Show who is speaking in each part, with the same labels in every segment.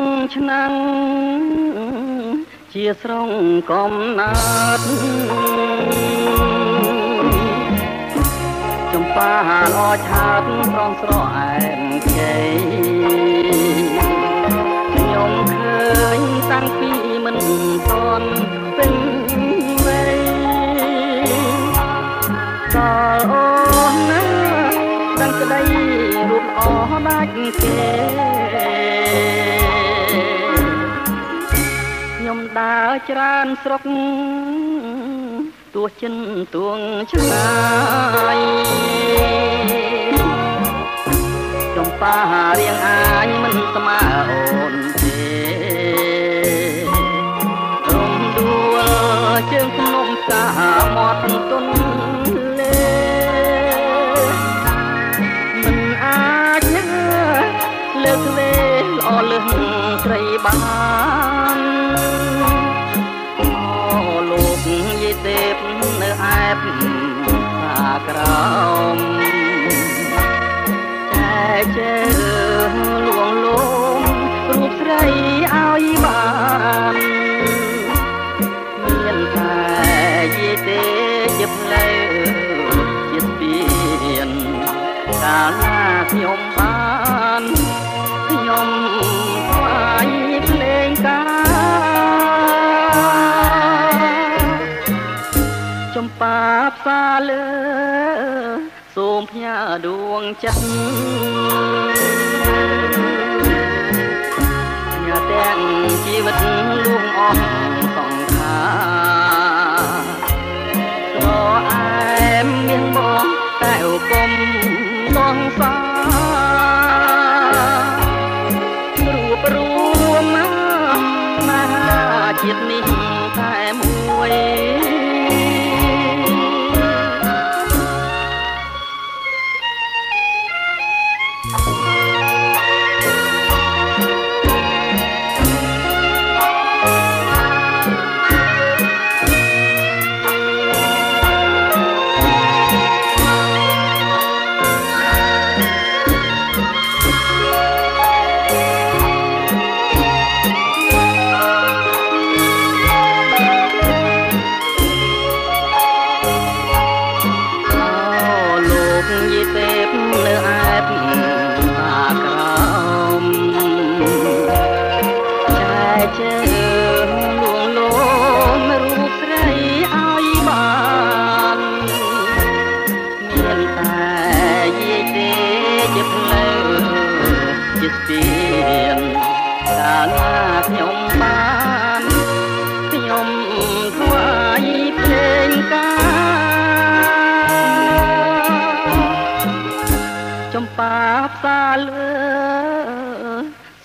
Speaker 1: ងឆ្នាំងជាស្រងកំណាត់ចំប៉ាឡឆាតប្រងស្រអែមជ័យខ្ញុំឃើញតាំងពីមិនទាន់ពេញវ័យដល់អូនណាដឹងក្តីរូបល្អដាច់គេខ្ញុំដើរច្រើនស្រុកទោះចិនទួងឆ្ងាយចំប៉ារៀងអាញមិនស្មើអូនទេរំដួលជើងភ្នំសាមាត់ទុនលេមិនអាចណាលើកវេល្អលឹងត្រីបានលោកយាយទេពនៅអែបសាក្រោមតែជើលួងលោមរូបស្រីឲ្យបានមានតែយាយទេជាផ្លូវជាស្ពានកាលណាខ្ញុំបានខ្ញុំថ្វាយភ្លេងចំប៉ាផ្សាលើសូមផ្ញើដួងចិត្តញ៉ាទាំងជីវិតលួងអស់សង្ខារស្រអែមមានបងតែឧគមនងសារូបរួមណាជាតិនេះតែមួយនៅអែបសាក្រោមតែជើងលួងលោមរូបស្រីឲ្យបានមានតែយាយទេជាផ្លូវជាស្ពានកាលណាខ្ញុំបានខ្ញុំថ្វាយភ្លេងចំប៉ាផ្សាលើ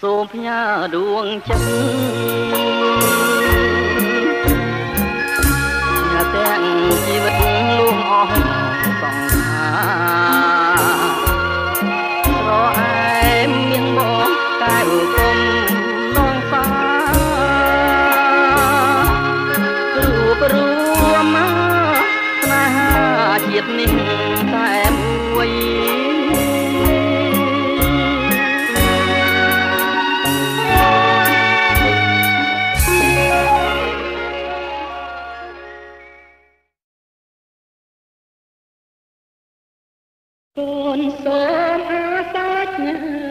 Speaker 1: សូមផ្ញើដួងចិត្តញ៉ាទាំងជីវិតលួងអស់សង្ខារស្រអែមមានបងតែឧគមនងសារូបរួមស្នេហាជាតិនេះតែមួយកូនសូមអាសាច់ណា